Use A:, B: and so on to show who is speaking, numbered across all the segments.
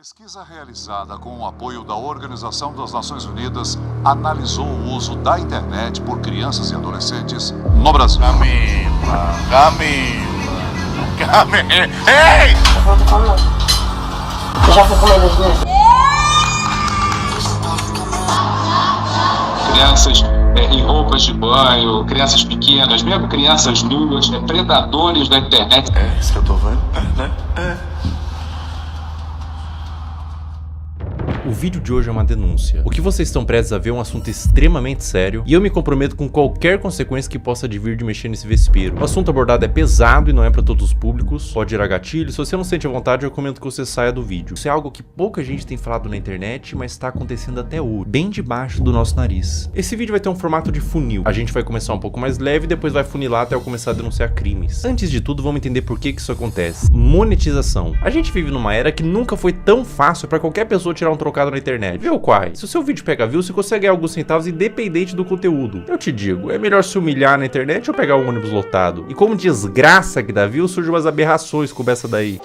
A: Pesquisa realizada com o apoio da Organização das Nações Unidas analisou o uso da internet por crianças e adolescentes no Brasil.
B: Camila. Ei!
C: Já foi com medo de mim?
D: Crianças em roupas de banho, crianças pequenas, mesmo crianças nuas, predadores da internet.
B: É isso que eu tô vendo, né?
E: O vídeo de hoje é uma denúncia. O que vocês estão prestes a ver é um assunto extremamente sério e eu me comprometo com qualquer consequência que possa advir de mexer nesse vespeiro. O assunto abordado é pesado e não é para todos os públicos, pode gerar gatilho. Se você não sente a vontade, eu recomendo que você saia do vídeo. Isso é algo que pouca gente tem falado na internet, mas está acontecendo até hoje, bem debaixo do nosso nariz. Esse vídeo vai ter um formato de funil. A gente vai começar um pouco mais leve e depois vai funilar até eu começar a denunciar crimes. Antes de tudo, vamos entender por que isso acontece. Monetização. A gente vive numa era que nunca foi tão fácil para qualquer pessoa tirar um trocado na internet. Viu, Quai? Se o seu vídeo pega view, você consegue ganhar alguns centavos independente do conteúdo. Eu te digo, é melhor se humilhar na internet ou pegar um ônibus lotado? E como desgraça que dá view, surgem umas aberrações como essa daí.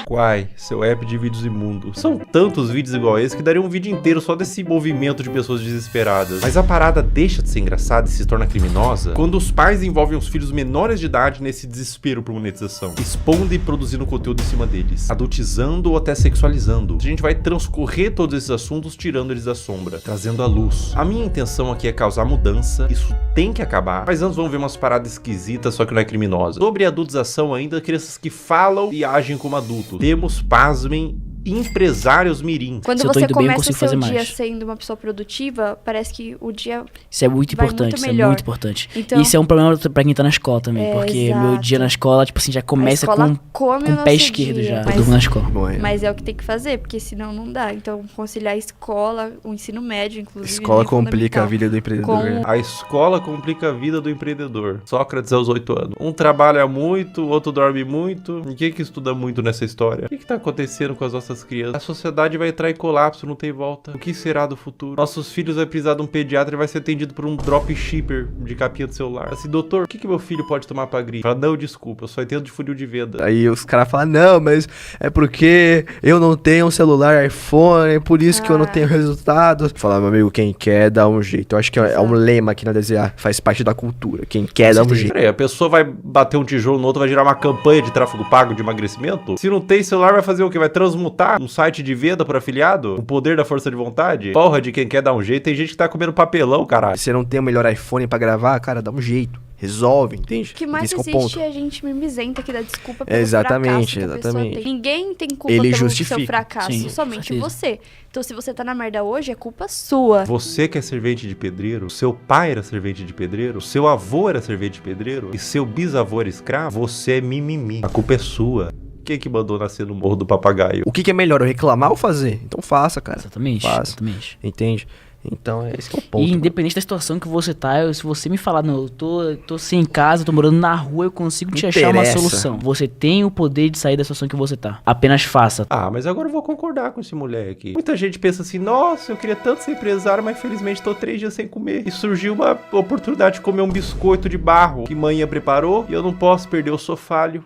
E: Quai, seu app de vídeos imundo. São tantos vídeos igual esse que daria um vídeo inteiro só desse movimento de pessoas desesperadas. Mas a parada deixa de ser engraçada e se torna criminosa quando os pais envolvem os filhos menores de idade nesse desespero por monetização, expondo e produzindo conteúdo em cima deles, adultizando ou até sexualizando. A gente vai transcorrer todos esses assuntos tirando eles da sombra, trazendo à luz. A minha intenção aqui é causar mudança, isso tem que acabar, mas antes vamos ver umas paradas esquisitas, só que não é criminosa. Sobre a adultização ainda, crianças que falam e agem como adultos. Temos, pasmem, empresários mirim.
F: Quando você começa o seu dia sendo uma pessoa produtiva, parece que o dia
G: isso é muito importante,
F: muito
G: isso
F: melhor.
G: É muito importante.
F: Então,
G: isso é um problema pra quem tá na escola também, porque
F: exato.
G: Meu dia na escola, tipo assim, já começa com o pé esquerdo
F: dia,
G: já. Eu durmo na escola.
F: Mas é o que tem que fazer, porque senão não dá. Então, conciliar a escola, o ensino médio, inclusive.
H: Escola complica a vida do empreendedor.
E: A escola complica a vida do empreendedor. Sócrates aos 8 anos. Um trabalha muito, o outro dorme muito. E quem que estuda muito nessa história? O que tá acontecendo com as nossas crianças? A sociedade vai entrar em colapso, não tem volta. O que será do futuro? Nossos filhos vai precisar de um pediatra e vai ser atendido por um dropshipper de capinha do celular. Assim, doutor, o que meu filho pode tomar pra gripe? Fala, não, desculpa, eu só entendo de funil de venda.
H: Aí os caras falam, não, mas é porque eu não tenho um celular iPhone, é por isso que eu não tenho resultados. Fala, meu amigo, quem quer dá um jeito. Eu acho que é um lema aqui na DZA, faz parte da cultura. Quem quer dá um jeito.
E: Peraí, a pessoa vai bater um tijolo no outro, vai gerar uma campanha de tráfego pago de emagrecimento? Se não tem celular, vai fazer o quê? Vai transmutar um site de venda por afiliado? O poder da força de vontade? Porra de quem quer dar um jeito. Tem gente que tá comendo papelão, caralho.
H: Se você não tem o melhor iPhone pra gravar, cara, dá um jeito. Resolve, entende?
F: O que mais existe é a gente mimizenta que dá desculpa pelo
H: exatamente,
F: fracasso que a pessoa tem. Ninguém tem culpa
H: Ele
F: pelo
H: justifica.
F: seu fracasso,
G: Sim,
F: somente você. Então se você tá na merda hoje, é culpa sua.
E: Você que é servente de pedreiro, seu pai era servente de pedreiro, seu avô era servente de pedreiro e seu bisavô era escravo, você é mimimi. A culpa é sua. Quem que mandou nascer no Morro do Papagaio?
H: O que é melhor, eu reclamar ou fazer? Então faça, cara.
G: Exatamente,
H: faça.
G: exatamente.
H: Entende? Então, esse que é o ponto.
G: E independente da situação que você tá, se você me falar, não, eu tô sem casa, tô morando na rua, eu consigo te achar uma solução. Você tem o poder de sair da situação que você tá. Apenas faça.
E: Ah, mas agora eu vou concordar com esse moleque. Muita gente pensa assim, nossa, eu queria tanto ser empresário, mas infelizmente tô 3 dias sem comer. E surgiu uma oportunidade de comer um biscoito de barro que manhã preparou e eu não posso perder, eu sou falho.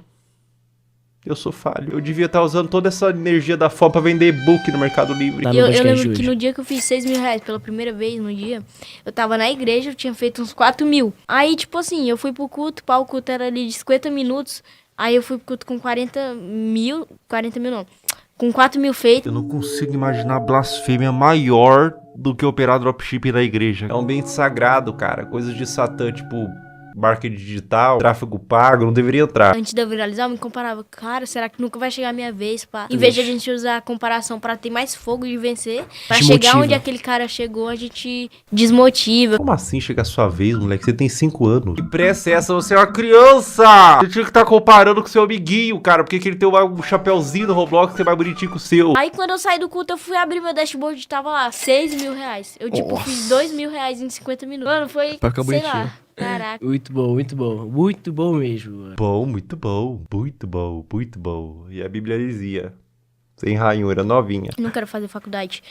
E: Eu sou falho. Eu devia estar usando toda essa energia da fome pra vender e-book no Mercado Livre.
I: Eu lembro que no dia que eu fiz 6 mil reais pela primeira vez no dia, eu tava na igreja, eu tinha feito uns 4 mil. Aí, tipo assim, eu fui pro culto, o culto era ali de 50 minutos. Aí eu fui pro culto com 40 mil não. Com 4 mil feitos.
E: Eu não consigo imaginar blasfêmia maior do que operar dropshipping na igreja. É um ambiente sagrado, cara. Coisas de Satã, tipo marketing digital, tráfego pago, não deveria entrar.
I: Antes de eu viralizar, eu me comparava, cara, será que nunca vai chegar a minha vez, pá? Em vez de a gente usar a comparação pra ter mais fogo de vencer, pra chegar onde aquele cara chegou, a gente desmotiva.
E: Como assim chegar a sua vez, moleque? Você tem 5 anos. Que pressa é essa? Você é uma criança! Você tinha que estar comparando com seu amiguinho, cara, porque ele tem um chapéuzinho no Roblox que é mais bonitinho que o seu.
I: Aí quando eu saí do culto, eu fui abrir meu dashboard e tava lá, 6 mil reais. Eu, tipo, fiz 2 mil reais em 50 minutos. Mano, foi, sei lá. Caraca.
G: Muito bom, muito bom. Muito bom mesmo.
E: Bom, muito bom. Muito bom, muito bom. E a Bíblia dizia: Sem ranhura, novinha.
I: Não quero fazer faculdade.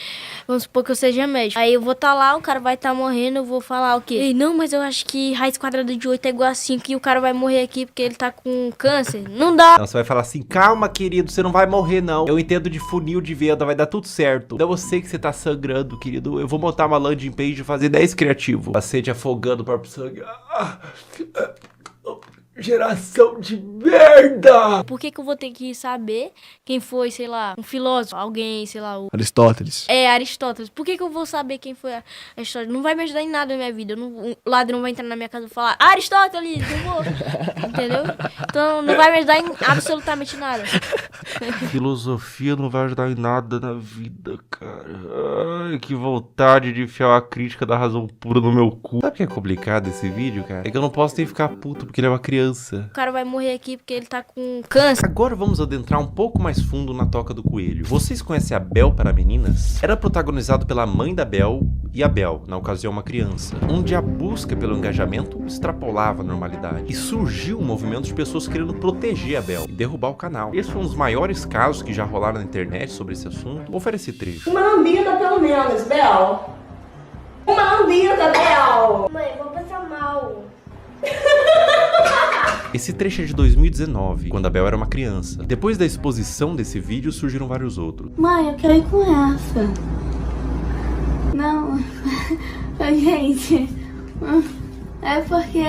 I: Vamos supor que eu seja médico. Aí eu vou estar lá, o cara vai estar morrendo, eu vou falar o quê? Ei, não, mas eu acho que raiz quadrada de 8 é igual a 5 e o cara vai morrer aqui porque ele tá com câncer. Não dá.
E: Não, você vai falar assim, calma, querido, você não vai morrer, não. Eu entendo de funil de venda, vai dar tudo certo. Eu sei que você tá sangrando, querido. Eu vou montar uma landing page e fazer 10 criativos. Paciente afogando o próprio sangue. Geração de merda!
I: Por que eu vou ter que saber quem foi, sei lá, um filósofo, alguém, sei lá, o...
H: Aristóteles.
I: É, Aristóteles. Por que eu vou saber quem foi Aristóteles? Não vai me ajudar em nada na minha vida. O ladrão vai entrar na minha casa e falar, Aristóteles, não vou. Entendeu? Então não vai me ajudar em absolutamente nada.
E: Filosofia não vai ajudar em nada na vida, cara. Ai, que vontade de enfiar uma crítica da razão pura no meu cu. Sabe o que é complicado esse vídeo, cara? É que eu não posso nem ficar puto porque ele é uma criança.
I: O cara vai morrer aqui porque ele tá com câncer.
E: Agora vamos adentrar um pouco mais fundo na Toca do Coelho. Vocês conhecem a Bel para Meninas? Era protagonizado pela mãe da Bel e a Bel, na ocasião uma criança, onde a busca pelo engajamento extrapolava a normalidade. E surgiu um movimento de pessoas querendo proteger a Bel e derrubar o canal. Esse foi um dos maiores casos que já rolaram na internet sobre esse assunto. Vou oferecer trecho.
C: Uma lambida pelo menos, Bel. Uma lambida, Bel.
I: Mãe, vou passar mal.
E: Esse trecho é de 2019, quando a Bel era uma criança. Depois da exposição desse vídeo, surgiram vários outros.
C: Mãe, eu quero ir com essa. Não, gente, é porque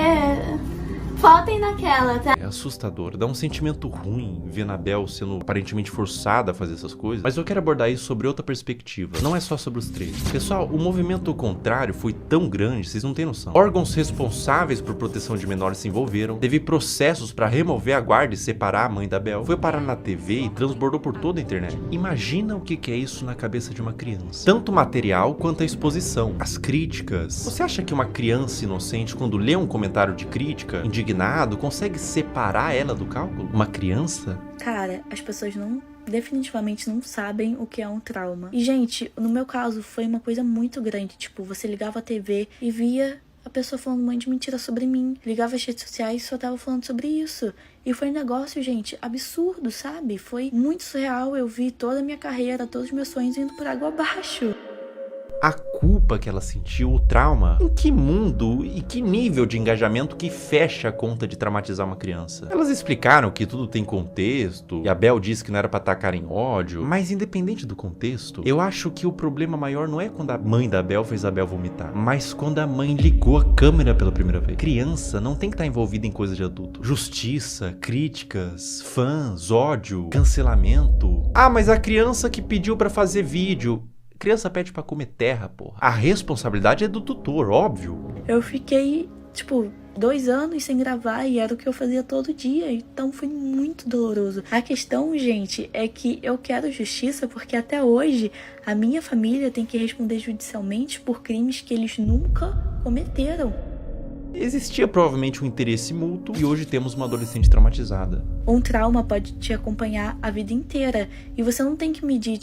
C: faltem naquela, tá?
E: É assustador, dá um sentimento ruim ver a Bel sendo aparentemente forçada a fazer essas coisas. Mas eu quero abordar isso sobre outra perspectiva, não é só sobre os três. Pessoal, o movimento contrário foi tão grande, vocês não têm noção. Órgãos responsáveis por proteção de menores se envolveram, teve processos para remover a guarda e separar a mãe da Bel, foi parar na TV e transbordou por toda a internet. Imagina o que é isso na cabeça de uma criança. Tanto o material quanto a exposição, as críticas. Você acha que uma criança inocente, quando lê um comentário de crítica, indignado, consegue separar ela do cálculo? Uma criança?
J: Cara, as pessoas definitivamente não sabem o que é um trauma. E, gente, no meu caso, foi uma coisa muito grande. Tipo, você ligava a TV e via a pessoa falando um monte de mentira sobre mim. Ligava as redes sociais e só tava falando sobre isso. E foi um negócio, gente, absurdo, sabe? Foi muito surreal. Eu vi toda a minha carreira, todos os meus sonhos indo por água abaixo.
E: A culpa que ela sentiu, o trauma, em que mundo e que nível de engajamento que fecha a conta de traumatizar uma criança? Elas explicaram que tudo tem contexto, e a Bel disse que não era pra atacar em ódio, mas independente do contexto, eu acho que o problema maior não é quando a mãe da Bel fez a Bel vomitar, mas quando a mãe ligou a câmera pela primeira vez. Criança não tem que estar envolvida em coisa de adulto. Justiça, críticas, fãs, ódio, cancelamento. Ah, mas a criança que pediu pra fazer vídeo... Criança pede pra comer terra, porra. A responsabilidade é do tutor, óbvio.
J: Eu fiquei, 2 anos sem gravar e era o que eu fazia todo dia, então foi muito doloroso. A questão, gente, é que eu quero justiça porque até hoje a minha família tem que responder judicialmente por crimes que eles nunca cometeram.
E: Existia provavelmente um interesse mútuo e hoje temos uma adolescente traumatizada.
J: Um trauma pode te acompanhar a vida inteira e você não tem que medir,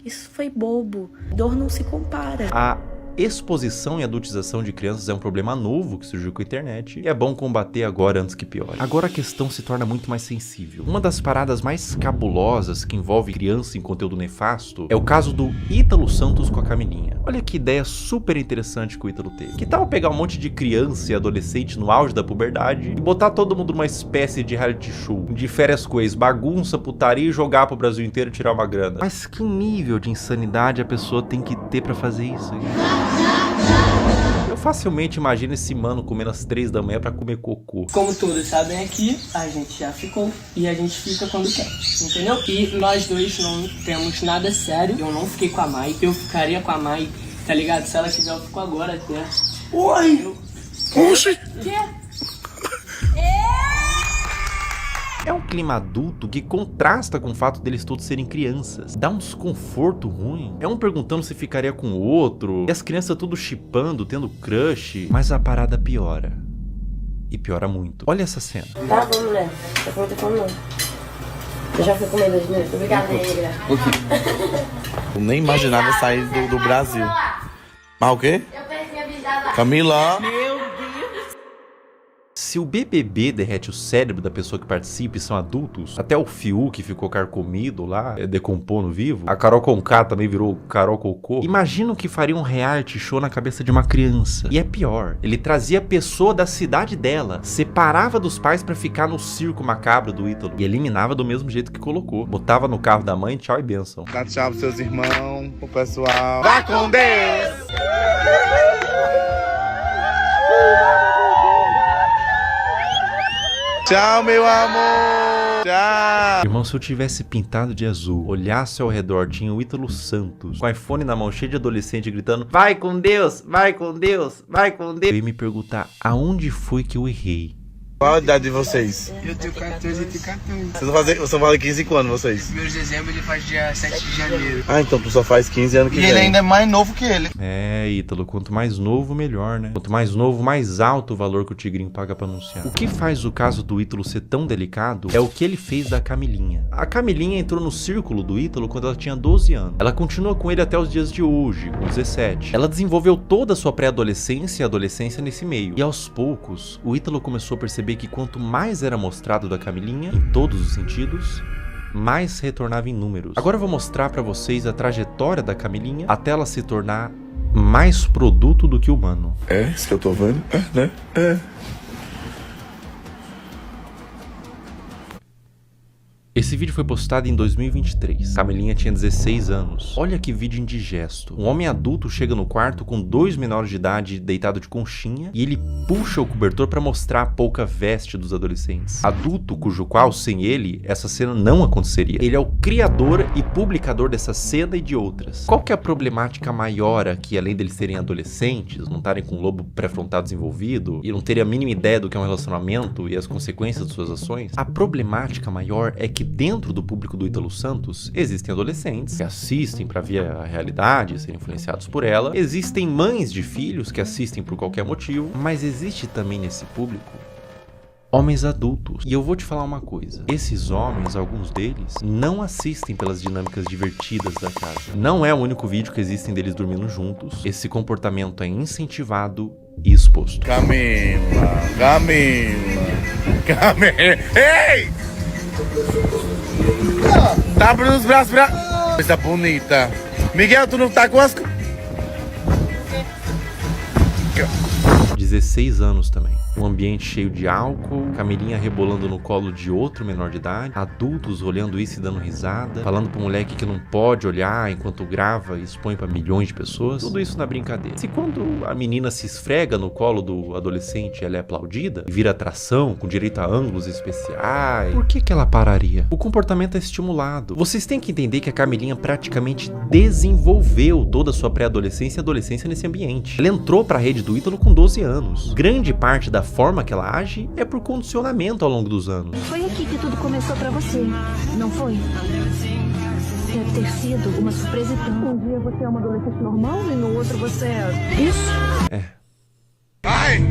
J: isso foi bobo. Dor não se compara.
E: A exposição e adultização de crianças é um problema novo que surgiu com a internet e é bom combater agora antes que piore. Agora a questão se torna muito mais sensível. Uma das paradas mais cabulosas que envolve criança em conteúdo nefasto é o caso do Ítalo Santos com a Camilinha. Olha que ideia super interessante que o Ítalo teve. Que tal pegar um monte de criança e adolescente no auge da puberdade e botar todo mundo numa espécie de reality show, de férias com ex, bagunça, putaria e jogar pro Brasil inteiro e tirar uma grana? Mas que nível de insanidade a pessoa tem que ter pra fazer isso? Eu facilmente imagino esse mano comendo às 3 da manhã pra comer cocô.
K: Como todos sabem aqui, a gente já ficou e a gente fica quando quer, entendeu? E nós dois não temos nada sério. Eu não fiquei com a Mai, eu ficaria com a Mai, tá ligado? Se ela quiser, eu fico agora até.
B: Oi! Oxi!
E: É um clima adulto que contrasta com o fato deles todos serem crianças. Dá um desconforto ruim. É um perguntando se ficaria com o outro. E as crianças tudo chipando, tendo crush. Mas a parada piora. E piora muito. Olha essa cena.
C: Tá bom, mulher. Eu vou ter fome não. Eu já fui comendo hoje mesmo. Obrigada, negra.
B: Eu nem imaginava sair do Brasil. Mas o quê?
C: Eu perdi a visada.
B: Camila!
E: Se Se o BBB derrete o cérebro da pessoa que participa e são adultos, até o Fiuk que ficou carcomido lá, decompondo vivo, a Carol Conká também virou Carol Cocô, imagina o que faria um reality show na cabeça de uma criança. E é pior, ele trazia a pessoa da cidade dela, separava dos pais pra ficar no circo macabro do Ítalo e eliminava do mesmo jeito que colocou. Botava no carro da mãe, tchau e benção.
B: Dá tchau pros seus irmãos, pro pessoal. Vá com Deus! Tchau, meu amor! Tchau!
E: Irmão, se eu tivesse pintado de azul, olhasse ao redor, tinha o Ítalo Santos, com o iPhone na mão, cheio de adolescente, gritando: vai com Deus, vai com Deus, vai com Deus. Eu ia me perguntar, aonde foi que eu errei?
B: Qual a idade de vocês?
K: Eu tenho 14 e tenho 14.
B: Vocês vão fazer 15 quando, vocês?
K: Primeiro de dezembro ele faz dia 7 de janeiro.
B: Ah, então tu só faz 15 anos que vem.
L: E ele ainda é mais novo que ele.
E: É, Ítalo, quanto mais novo, melhor, né? Quanto mais novo, mais alto o valor que o Tigrinho paga pra anunciar. O que faz o caso do Ítalo ser tão delicado é o que ele fez da Camilinha. A Camilinha entrou no círculo do Ítalo quando ela tinha 12 anos. Ela continua com ele até os dias de hoje, com 17. Ela desenvolveu toda a sua pré-adolescência e adolescência nesse meio. E aos poucos, o Ítalo começou a perceber que quanto mais era mostrado da Camilinha, em todos os sentidos, mais retornava em números. Agora eu vou mostrar pra vocês a trajetória da Camilinha até ela se tornar mais produto do que humano.
B: É, isso que eu tô vendo? É, né? É.
E: Esse vídeo foi postado em 2023. Camilinha tinha 16 anos. Olha que vídeo indigesto. Um homem adulto chega no quarto com 2 menores de idade deitado de conchinha e ele puxa o cobertor pra mostrar a pouca veste dos adolescentes. Adulto cujo qual, sem ele, essa cena não aconteceria. Ele é o criador e publicador dessa cena e de outras. Qual que é a problemática maior aqui, além deles serem adolescentes, não estarem com o lobo pré-frontal desenvolvido e não terem a mínima ideia do que é um relacionamento e as consequências de suas ações? A problemática maior é que dentro do público do Ítalo Santos existem adolescentes que assistem pra ver a realidade e serem influenciados por ela. Existem mães de filhos que assistem por qualquer motivo, mas existe também nesse público homens adultos. E eu vou te falar uma coisa. Esses homens, alguns deles, não assistem pelas dinâmicas divertidas da casa. Não é o único vídeo que existem deles dormindo juntos. Esse comportamento é incentivado e exposto.
B: Camila, ei! Tá abrindo os braços pra... Coisa bonita. Miguel, tu não tá com as...
E: 16 anos também. Um ambiente cheio de álcool, Camilinha rebolando no colo de outro menor de idade, adultos olhando isso e dando risada, falando pro moleque que não pode olhar enquanto grava e expõe pra milhões de pessoas. Tudo isso na brincadeira. Se quando a menina se esfrega no colo do adolescente, ela é aplaudida e vira atração, com direito a ângulos especiais, por que ela pararia? O comportamento é estimulado. Vocês têm que entender que a Camilinha praticamente desenvolveu toda a sua pré-adolescência e adolescência nesse ambiente. Ela entrou pra rede do Ítalo com 12 anos. Grande parte da forma que ela age é por condicionamento ao longo dos anos.
M: Foi aqui que tudo começou pra você, não foi? Deve ter sido uma surpresa tão... Um dia você é uma adolescente normal e no outro você é... Isso?
E: É.
B: Vai!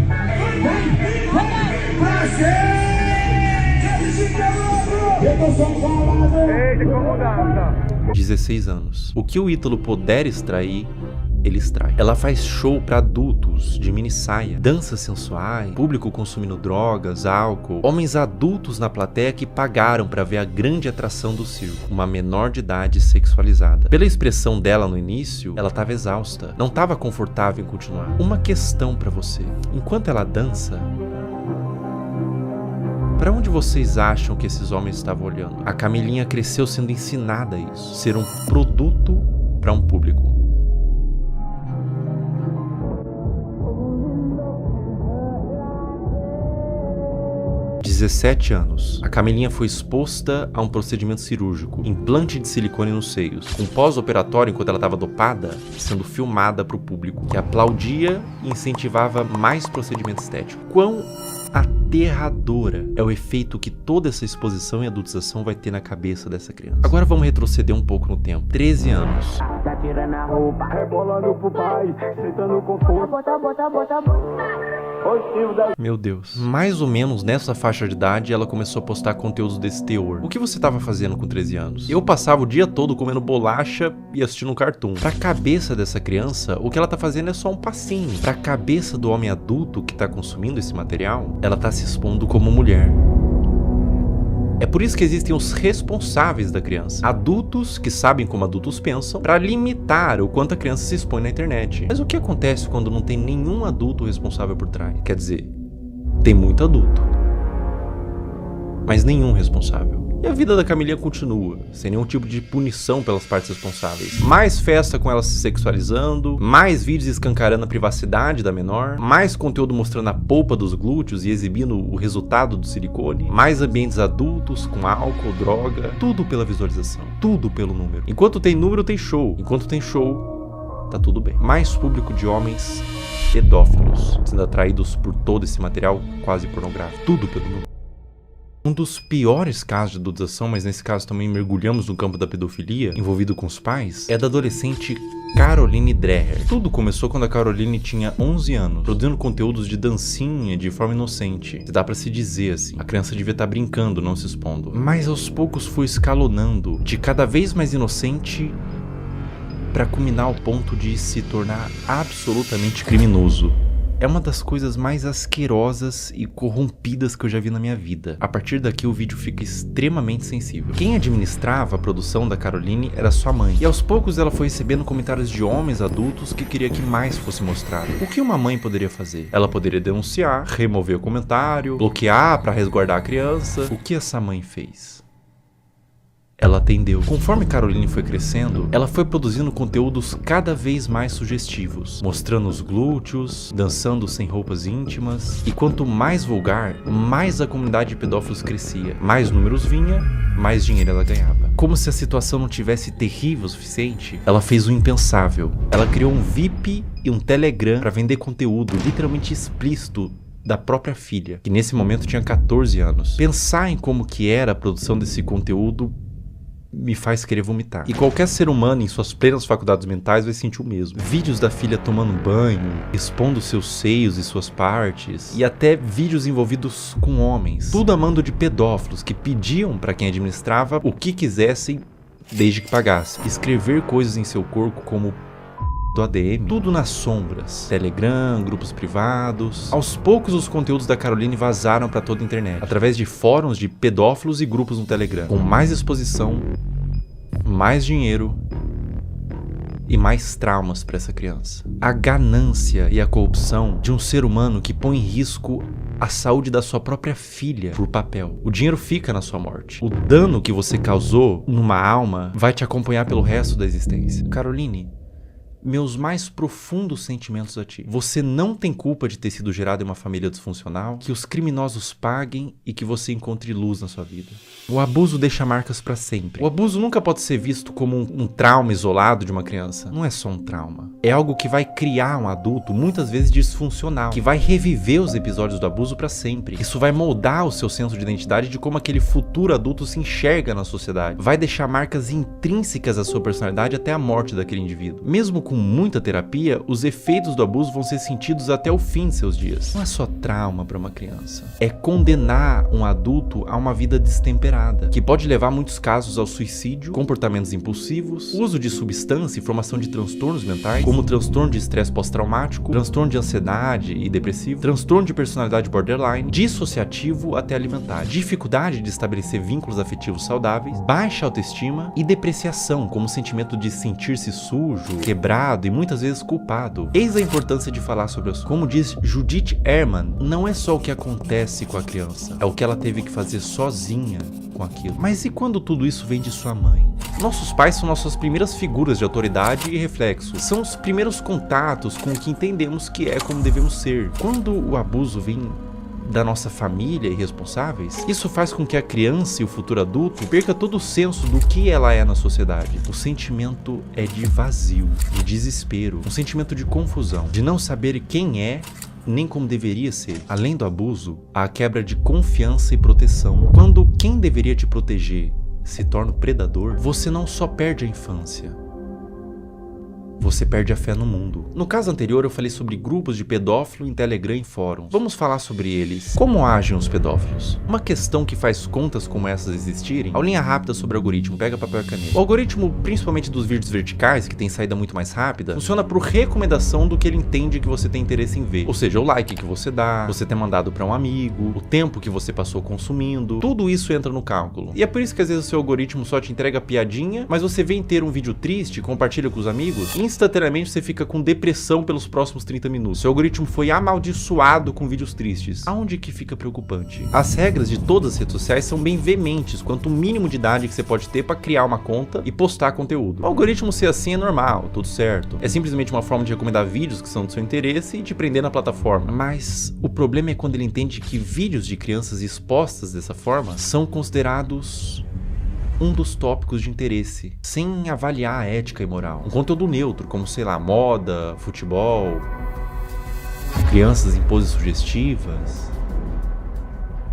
E: 16 anos. O que o Ítalo puder extrair, ele extrai. Ela faz show pra adultos de mini saia, danças sensuais, público consumindo drogas, álcool, homens adultos na plateia que pagaram pra ver a grande atração do circo, uma menor de idade sexualizada. Pela expressão dela no início, ela tava exausta, não tava confortável em continuar. Uma questão pra você: enquanto ela dança, pra onde vocês acham que esses homens estavam olhando? A Camilinha cresceu sendo ensinada a isso, ser um produto pra um público. 17 anos. A Camilinha foi exposta a um procedimento cirúrgico, implante de silicone nos seios, com pós-operatório enquanto ela estava dopada, sendo filmada para o público, que aplaudia e incentivava mais procedimento estético. Quão aterradora é o efeito que toda essa exposição e adultização vai ter na cabeça dessa criança. Agora vamos retroceder um pouco no tempo. 13 anos.
N: Tá tirando a roupa, rebolando pro pai, sentando com força. Bota.
E: Meu Deus. Mais ou menos nessa faixa de idade, ela começou a postar conteúdos desse teor. O que você tava fazendo com 13 anos? Eu passava o dia todo comendo bolacha e assistindo um cartoon. Pra cabeça dessa criança, o que ela tá fazendo é só um passinho. Pra cabeça do homem adulto que tá consumindo esse material, ela tá se expondo como mulher. É por isso que existem os responsáveis da criança. Adultos que sabem como adultos pensam para limitar o quanto a criança se expõe na internet. Mas o que acontece quando não tem nenhum adulto responsável por trás? Quer dizer, tem muito adulto, mas nenhum responsável. E a vida da Camilinha continua, sem nenhum tipo de punição pelas partes responsáveis. Mais festa com ela se sexualizando, mais vídeos escancarando a privacidade da menor, mais conteúdo mostrando a polpa dos glúteos e exibindo o resultado do silicone, mais ambientes adultos com álcool, droga, tudo pela visualização, tudo pelo número. Enquanto tem número, tem show. Enquanto tem show, tá tudo bem. Mais público de homens pedófilos, sendo atraídos por todo esse material quase pornográfico, tudo pelo número. Um dos piores casos de adultização, mas nesse caso também mergulhamos no campo da pedofilia, envolvido com os pais, é da adolescente Caroline Dreher. Tudo começou quando a Caroline tinha 11 anos, produzindo conteúdos de dancinha de forma inocente. Dá pra se dizer assim, a criança devia estar brincando, não se expondo. Mas aos poucos foi escalonando, de cada vez mais inocente, pra culminar ao ponto de se tornar absolutamente criminoso. É uma das coisas mais asquerosas e corrompidas que eu já vi na minha vida. A partir daqui o vídeo fica extremamente sensível. Quem administrava a produção da Caroline era sua mãe. E aos poucos ela foi recebendo comentários de homens adultos que queria que mais fosse mostrado. O que uma mãe poderia fazer? Ela poderia denunciar, remover o comentário, bloquear para resguardar a criança. O que essa mãe fez? Ela atendeu. Conforme Caroline foi crescendo, ela foi produzindo conteúdos cada vez mais sugestivos, mostrando os glúteos, dançando sem roupas íntimas, e quanto mais vulgar, mais a comunidade de pedófilos crescia. Mais números vinha, mais dinheiro ela ganhava. Como se a situação não tivesse terrível o suficiente, ela fez o impensável. Ela criou um VIP e um Telegram para vender conteúdo literalmente explícito da própria filha, que nesse momento tinha 14 anos. Pensar em como que era a produção desse conteúdo me faz querer vomitar. E qualquer ser humano em suas plenas faculdades mentais vai sentir o mesmo. Vídeos da filha tomando banho, expondo seus seios e suas partes, e até vídeos envolvidos com homens. Tudo a mando de pedófilos que pediam para quem administrava o que quisessem desde que pagasse. Escrever coisas em seu corpo como do ADM, tudo nas sombras. Telegram, grupos privados. Aos poucos os conteúdos da Caroline vazaram para toda a internet, através de fóruns de pedófilos e grupos no Telegram, com mais exposição, mais dinheiro e mais traumas para essa criança. A ganância e a corrupção de um ser humano que põe em risco a saúde da sua própria filha por papel. O dinheiro fica na sua morte. O dano que você causou numa alma vai te acompanhar pelo resto da existência. Caroline, meus mais profundos sentimentos a ti. Você não tem culpa de ter sido gerado em uma família disfuncional, que os criminosos paguem e que você encontre luz na sua vida. O abuso deixa marcas pra sempre. O abuso nunca pode ser visto como um trauma isolado de uma criança. Não é só um trauma. É algo que vai criar um adulto, muitas vezes disfuncional, que vai reviver os episódios do abuso pra sempre. Isso vai moldar o seu senso de identidade de como aquele futuro adulto se enxerga na sociedade. Vai deixar marcas intrínsecas à sua personalidade até a morte daquele indivíduo. Mesmo com muita terapia, os efeitos do abuso vão ser sentidos até o fim de seus dias. Não é só trauma para uma criança. É condenar um adulto a uma vida destemperada, que pode levar, em muitos casos, ao suicídio, comportamentos impulsivos, uso de substância e formação de transtornos mentais, como transtorno de estresse pós-traumático, transtorno de ansiedade e depressivo, transtorno de personalidade borderline, dissociativo até alimentar, dificuldade de estabelecer vínculos afetivos saudáveis, baixa autoestima e depreciação, como o sentimento de sentir-se sujo, quebrado e muitas vezes culpado. Eis a importância de falar sobre isso. Como diz Judith Herman, não é só o que acontece com a criança, é o que ela teve que fazer sozinha com aquilo. Mas e quando tudo isso vem de sua mãe? Nossos pais são nossas primeiras figuras de autoridade e reflexo. São os primeiros contatos com o que entendemos que é como devemos ser. Quando o abuso vem da nossa família e responsáveis, isso faz com que a criança e o futuro adulto perca todo o senso do que ela é na sociedade. O sentimento é de vazio, de desespero, um sentimento de confusão, de não saber quem é nem como deveria ser. Além do abuso, há a quebra de confiança e proteção. Quando quem deveria te proteger se torna o predador, você não só perde a infância, você perde a fé no mundo. No caso anterior eu falei sobre grupos de pedófilo em Telegram e fóruns. Vamos falar sobre eles. Como agem os pedófilos? Uma questão que faz contas como essas existirem, aulinha rápida sobre o algoritmo, pega papel e caneta. O algoritmo, principalmente dos vídeos verticais, que tem saída muito mais rápida, funciona por recomendação do que ele entende que você tem interesse em ver. Ou seja, o like que você dá, você ter mandado pra um amigo, o tempo que você passou consumindo, tudo isso entra no cálculo. E é por isso que às vezes o seu algoritmo só te entrega piadinha, mas você vê inteiro um vídeo triste, compartilha com os amigos, instantaneamente você fica com depressão pelos próximos 30 minutos. Seu algoritmo foi amaldiçoado com vídeos tristes. Aonde que fica preocupante? As regras de todas as redes sociais são bem veementes quanto o mínimo de idade que você pode ter para criar uma conta e postar conteúdo. O algoritmo ser assim é normal, tudo certo. É simplesmente uma forma de recomendar vídeos que são do seu interesse e te prender na plataforma. Mas o problema é quando ele entende que vídeos de crianças expostas dessa forma são considerados um dos tópicos de interesse, sem avaliar a ética e moral. Um conteúdo neutro, como, sei lá, moda, futebol, crianças em poses sugestivas.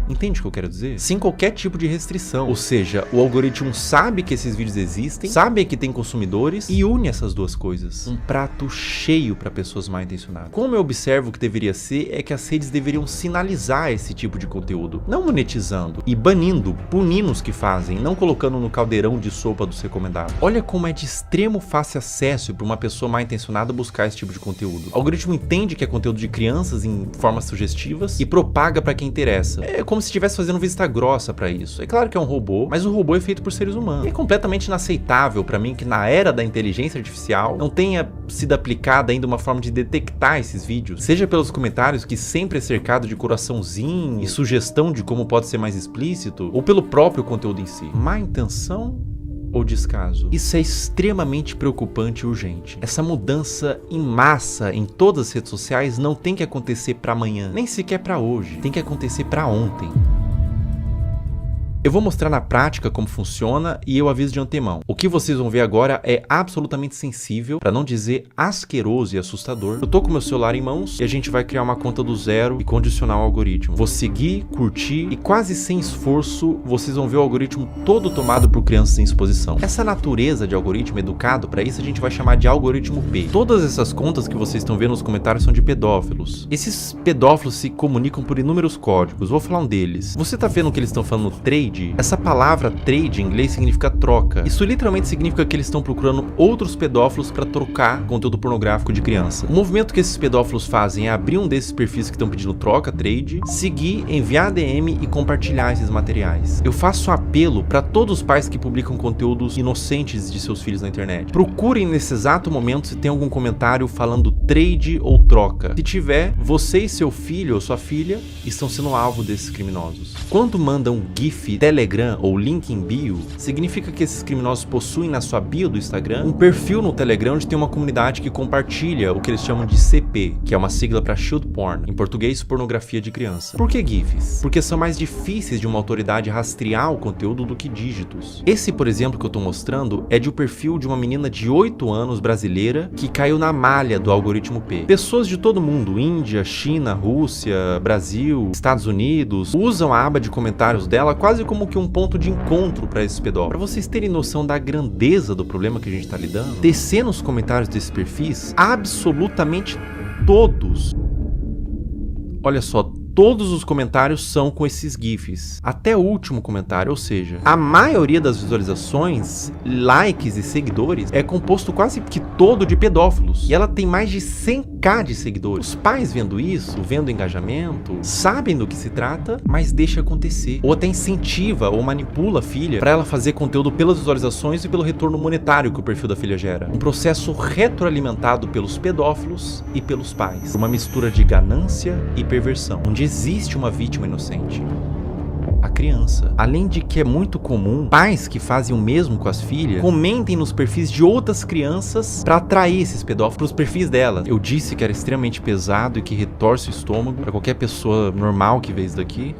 E: Entende o que eu quero dizer? Sem qualquer tipo de restrição. Ou seja, o algoritmo sabe que esses vídeos existem, sabe que tem consumidores e une essas duas coisas. Um prato cheio para pessoas mal intencionadas. Como eu observo que deveria ser, é que as redes deveriam sinalizar esse tipo de conteúdo, não monetizando e banindo, punindo os que fazem, não colocando no caldeirão de sopa dos recomendados. Olha como é de extremo fácil acesso para uma pessoa mal intencionada buscar esse tipo de conteúdo. O algoritmo entende que é conteúdo de crianças em formas sugestivas e propaga para quem interessa. É como se estivesse fazendo vista grossa pra isso. É claro que é um robô, mas o robô é feito por seres humanos. E é completamente inaceitável pra mim que na era da inteligência artificial não tenha sido aplicada ainda uma forma de detectar esses vídeos, seja pelos comentários que sempre é cercado de coraçãozinho e sugestão de como pode ser mais explícito, ou pelo próprio conteúdo em si. Má intenção ou descaso? Isso é extremamente preocupante e urgente. Essa mudança em massa em todas as redes sociais não tem que acontecer para amanhã, nem sequer para hoje. Tem que acontecer para ontem. Eu vou mostrar na prática como funciona e eu aviso de antemão. O que vocês vão ver agora é absolutamente sensível, para não dizer asqueroso e assustador. Eu tô com meu celular em mãos e a gente vai criar uma conta do zero e condicionar o algoritmo. Vou seguir, curtir e quase sem esforço vocês vão ver o algoritmo todo tomado por crianças em exposição. Essa natureza de algoritmo educado, para isso a gente vai chamar de algoritmo P. Todas essas contas que vocês estão vendo nos comentários são de pedófilos. Esses pedófilos se comunicam por inúmeros códigos. Vou falar um deles. Você tá vendo que eles estão falando trade? Essa palavra trade em inglês significa troca. Isso literalmente significa que eles estão procurando outros pedófilos para trocar conteúdo pornográfico de criança. O movimento que esses pedófilos fazem é abrir um desses perfis que estão pedindo troca, trade, seguir, enviar DM e compartilhar esses materiais. Eu faço um apelo para todos os pais que publicam conteúdos inocentes de seus filhos na internet. Procurem nesse exato momento se tem algum comentário falando trade ou troca. Se tiver, você e seu filho ou sua filha estão sendo alvo desses criminosos. Quando mandam GIF, Telegram ou link em bio, significa que esses criminosos possuem na sua bio do Instagram um perfil no Telegram onde tem uma comunidade que compartilha o que eles chamam de CP, que é uma sigla para Child Porn, em português pornografia de criança. Por que GIFs? Porque são mais difíceis de uma autoridade rastrear o conteúdo do que dígitos. Esse, por exemplo, que eu tô mostrando é de um perfil de uma menina de 8 anos brasileira que caiu na malha do algoritmo P. Pessoas de todo mundo, Índia, China, Rússia, Brasil, Estados Unidos, usam a aba de comentários dela quase como que um ponto de encontro para esses pedófilos. Para vocês terem noção da grandeza do problema que a gente tá lidando, descer nos comentários desses perfis, absolutamente todos, olha só, todos os comentários são com esses GIFs. Até o último comentário, ou seja, a maioria das visualizações, likes e seguidores é composto quase que todo de pedófilos. E ela tem mais de 100k de seguidores. Os pais vendo isso, vendo engajamento, sabem do que se trata, mas deixa acontecer. Ou até incentiva ou manipula a filha para ela fazer conteúdo pelas visualizações e pelo retorno monetário que o perfil da filha gera. Um processo retroalimentado pelos pedófilos e pelos pais. Uma mistura de ganância e perversão, onde existe uma vítima inocente, a criança. Além de que é muito comum pais que fazem o mesmo com as filhas comentem nos perfis de outras crianças para atrair esses pedófilos para os perfis delas. Eu disse que era extremamente pesado e que retorce o estômago para qualquer pessoa normal que vê isso daqui.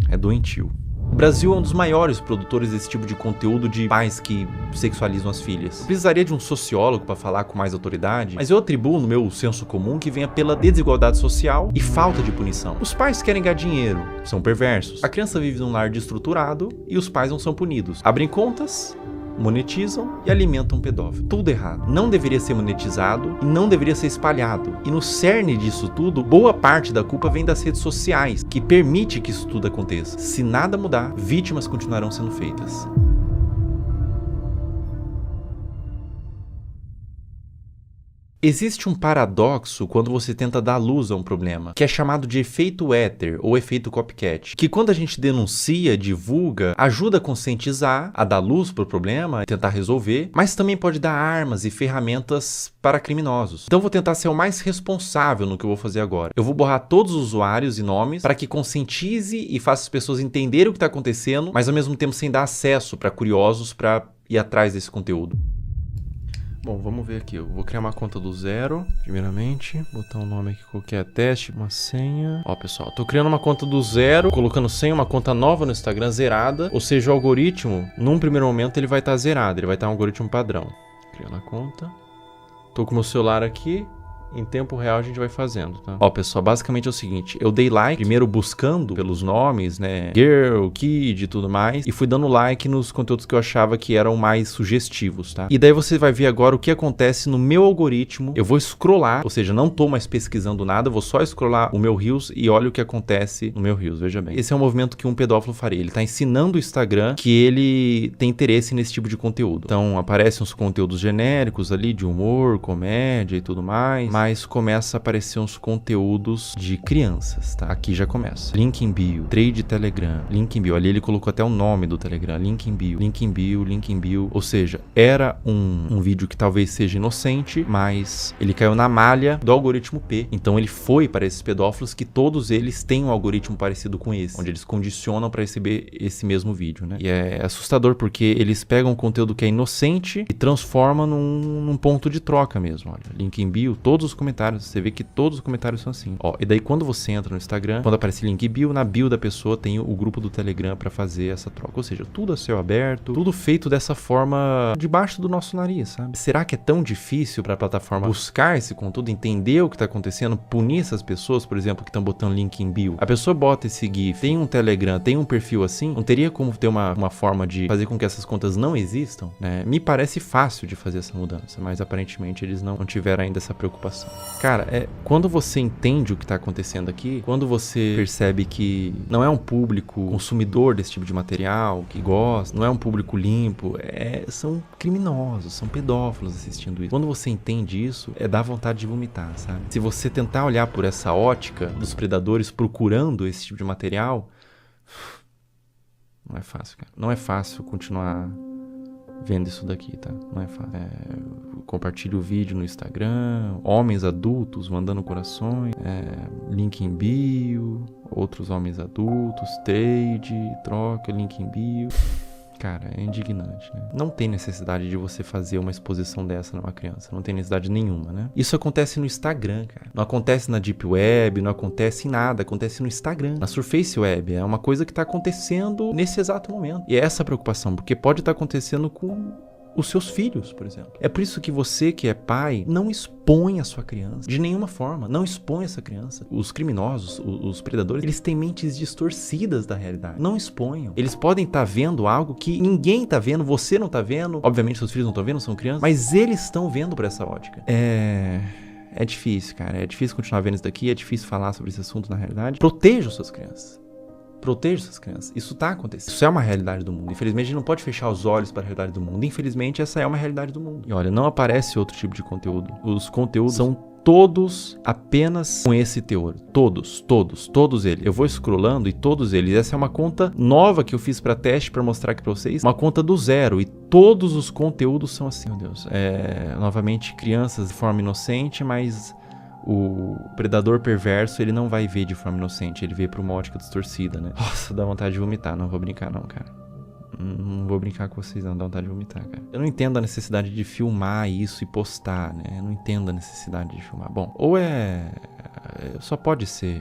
E: É doentio. O Brasil é um dos maiores produtores desse tipo de conteúdo de pais que sexualizam as filhas. Eu precisaria de um sociólogo para falar com mais autoridade, mas eu atribuo no meu senso comum que venha pela desigualdade social e falta de punição. Os pais querem ganhar dinheiro, são perversos. A criança vive num lar desestruturado e os pais não são punidos. Abrem contas monetizam e alimentam um pedófilo. Tudo errado. Não deveria ser monetizado e não deveria ser espalhado. E no cerne disso tudo, boa parte da culpa vem das redes sociais, que permite que isso tudo aconteça. Se nada mudar, vítimas continuarão sendo feitas. Existe um paradoxo quando você tenta dar luz a um problema, que é chamado de efeito éter ou efeito copycat, que quando a gente denuncia, divulga, ajuda a conscientizar, a dar luz para o problema, tentar resolver, mas também pode dar armas e ferramentas para criminosos. Então eu vou tentar ser o mais responsável no que eu vou fazer agora. Eu vou borrar todos os usuários e nomes para que conscientize e faça as pessoas entenderem o que está acontecendo, mas ao mesmo tempo sem dar acesso para curiosos para ir atrás desse conteúdo. Bom, vamos ver aqui. Eu vou criar uma conta do zero, primeiramente. Botar um nome aqui qualquer, teste, uma senha. Ó, pessoal, tô criando uma conta do zero, colocando senha, uma conta nova no Instagram, zerada. Ou seja, o algoritmo, num primeiro momento, ele vai estar zerado. Ele vai estar um algoritmo padrão. Criando a conta. Tô com o meu celular aqui. Em tempo real a gente vai fazendo, tá? Ó, pessoal, basicamente é o seguinte. Eu dei like, primeiro buscando pelos nomes, né? Girl, Kid e tudo mais. E fui dando like nos conteúdos que eu achava que eram mais sugestivos, tá? E daí você vai ver agora o que acontece no meu algoritmo. Eu vou scrollar, ou seja, não tô mais pesquisando nada. Vou só scrollar o meu Reels e olha o que acontece no meu Reels, veja bem. Esse é um movimento que um pedófilo faria. Ele tá ensinando o Instagram que ele tem interesse nesse tipo de conteúdo. Então, aparecem uns conteúdos genéricos ali de humor, comédia e tudo mais. Mas começa a aparecer uns conteúdos de crianças, tá? Aqui já começa. Link em bio, trade Telegram, link em bio. Ali ele colocou até o nome do Telegram, link em bio, link em bio, link em bio. Ou seja, era um vídeo que talvez seja inocente, mas ele caiu na malha do algoritmo P. Então ele foi para esses pedófilos que todos eles têm um algoritmo parecido com esse, onde eles condicionam para receber esse mesmo vídeo, né? E é assustador porque eles pegam um conteúdo que é inocente e transformam num ponto de troca mesmo. Olha, link em bio, todos os comentários, você vê que todos os comentários são assim. Ó, e daí quando você entra no Instagram, quando aparece link bio, na bio da pessoa tem o grupo do Telegram pra fazer essa troca. Ou seja, tudo a céu aberto, tudo feito dessa forma debaixo do nosso nariz, sabe? Será que é tão difícil pra plataforma buscar esse conteúdo, entender o que tá acontecendo, punir essas pessoas, por exemplo, que estão botando link em bio? A pessoa bota esse GIF, tem um Telegram, tem um perfil assim, não teria como ter uma forma de fazer com que essas contas não existam, né? Me parece fácil de fazer essa mudança, mas aparentemente eles não tiveram ainda essa preocupação. Cara, quando você entende o que está acontecendo aqui, quando você percebe que não é um público consumidor desse tipo de material, que gosta, não é um público limpo, são criminosos, são pedófilos assistindo isso. Quando você entende isso, dá vontade de vomitar, sabe? Se você tentar olhar por essa ótica dos predadores procurando esse tipo de material, não é fácil, cara. Não é fácil continuar vendo isso daqui, tá? Não é fácil. Compartilhe o vídeo no Instagram, homens adultos mandando corações, link em bio, outros homens adultos, trade, troca, link em bio. Cara, é indignante, né? Não tem necessidade de você fazer uma exposição dessa numa criança. Não tem necessidade nenhuma, né? Isso acontece no Instagram, cara. Não acontece na Deep Web, não acontece em nada. Acontece no Instagram. Na Surface Web. É uma coisa que tá acontecendo nesse exato momento. E é essa preocupação, porque pode estar acontecendo com os seus filhos, por exemplo. É por isso que você, que é pai, não expõe a sua criança. De nenhuma forma. Não expõe essa criança. Os criminosos, os predadores, eles têm mentes distorcidas da realidade. Não exponham. Eles podem estar vendo algo que ninguém está vendo, você não está vendo. Obviamente, seus filhos não estão vendo, são crianças. Mas eles estão vendo por essa ótica. É difícil, cara. É difícil continuar vendo isso daqui. É difícil falar sobre esse assunto na realidade. Proteja suas crianças. Proteja essas crianças. Isso tá acontecendo. Isso é uma realidade do mundo. Infelizmente, a gente não pode fechar os olhos para a realidade do mundo. Infelizmente, essa é uma realidade do mundo. E olha, não aparece outro tipo de conteúdo. Os conteúdos são todos apenas com esse teor. Todos eles. Eu vou scrollando e todos eles. Essa é uma conta nova que eu fiz para teste, para mostrar aqui para vocês. Uma conta do zero. E todos os conteúdos são assim, meu Deus. Novamente, crianças de forma inocente, mas o predador perverso, ele não vai ver de forma inocente, ele vê por uma ótica distorcida, né? Nossa, dá vontade de vomitar, não vou brincar não, cara. Não vou brincar com vocês não, dá vontade de vomitar, cara. Eu não entendo a necessidade de filmar isso e postar, né? Eu não entendo a necessidade de filmar. Bom, ou só pode ser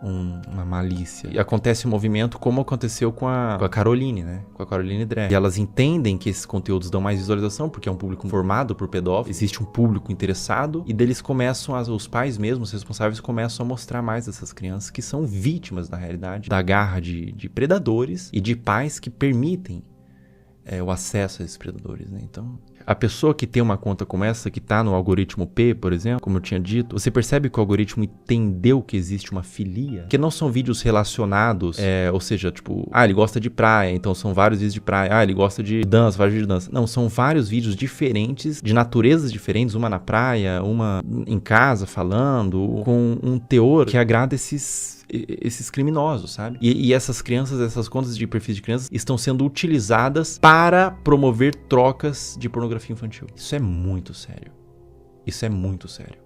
E: uma malícia. E acontece um movimento como aconteceu com a Caroline, né? Com a Caroline Drag. E elas entendem que esses conteúdos dão mais visualização, porque é um público formado por pedófilos, existe um público interessado, e deles começam, os pais mesmos, os responsáveis, começam a mostrar mais dessas crianças que são vítimas, na realidade, da garra de predadores e de pais que permitem o acesso a esses predadores, né? Então, a pessoa que tem uma conta como essa, que tá no algoritmo P, por exemplo, como eu tinha dito, você percebe que o algoritmo entendeu que existe uma filia, que não são vídeos relacionados, ou seja, tipo, ele gosta de praia, então são vários vídeos de praia, ele gosta de dança, vários vídeos de dança. Não, são vários vídeos diferentes, de naturezas diferentes, uma na praia, uma em casa falando, com um teor que agrada esses criminosos, sabe? E essas crianças, essas contas de perfis de crianças estão sendo utilizadas para promover trocas de pornografia infantil. Isso é muito sério. Isso é muito sério.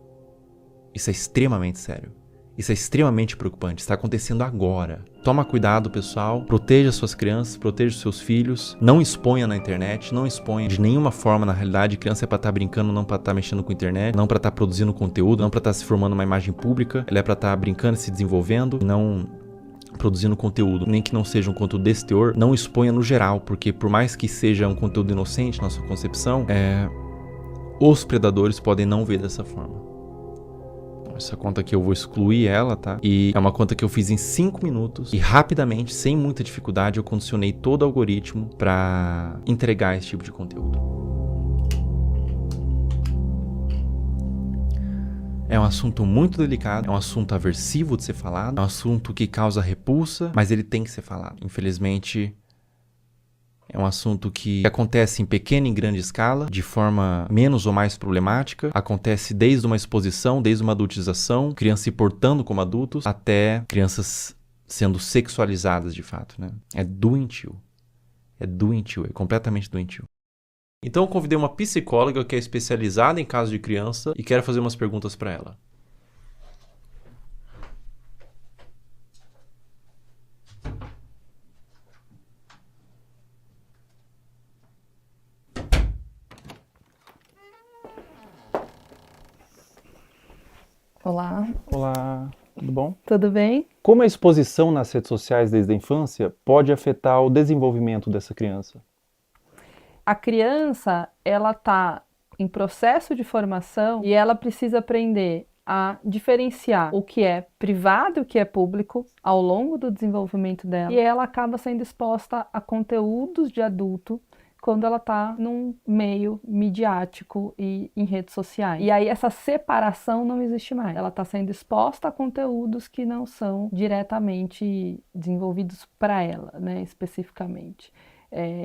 E: Isso é extremamente sério. Isso é extremamente preocupante. Está acontecendo agora. Toma cuidado, pessoal. Proteja suas crianças, proteja seus filhos. Não exponha na internet, não exponha de nenhuma forma na realidade. Criança é pra estar brincando, não pra estar mexendo com a internet, não pra estar produzindo conteúdo, não pra estar se formando uma imagem pública. Ela é pra estar brincando e se desenvolvendo, não produzindo conteúdo, nem que não seja um conteúdo desse teor. Não exponha no geral, porque por mais que seja um conteúdo inocente na sua concepção, os predadores podem não ver dessa forma. Essa conta aqui eu vou excluir ela, tá? E é uma conta que eu fiz em 5 minutos e rapidamente, sem muita dificuldade, eu condicionei todo o algoritmo para entregar esse tipo de conteúdo. É um assunto muito delicado, é um assunto aversivo de ser falado, é um assunto que causa repulsa, mas ele tem que ser falado. Infelizmente, é um assunto que acontece em pequena e grande escala, de forma menos ou mais problemática. Acontece desde uma exposição, desde uma adultização, crianças se portando como adultos, até crianças sendo sexualizadas de fato, né? É doentio. É doentio, é completamente doentio. Então eu convidei uma psicóloga que é especializada em casos de criança e quero fazer umas perguntas para ela.
L: Olá.
N: Olá, tudo bom?
L: Tudo bem?
N: Como a exposição nas redes sociais desde a infância pode afetar o desenvolvimento dessa criança?
L: A criança, ela está em processo de formação e ela precisa aprender a diferenciar o que é privado e o que é público ao longo do desenvolvimento dela. E ela acaba sendo exposta a conteúdos de adulto quando ela está num meio midiático e em redes sociais. E aí essa separação não existe mais. Ela está sendo exposta a conteúdos que não são diretamente desenvolvidos para ela, né, especificamente.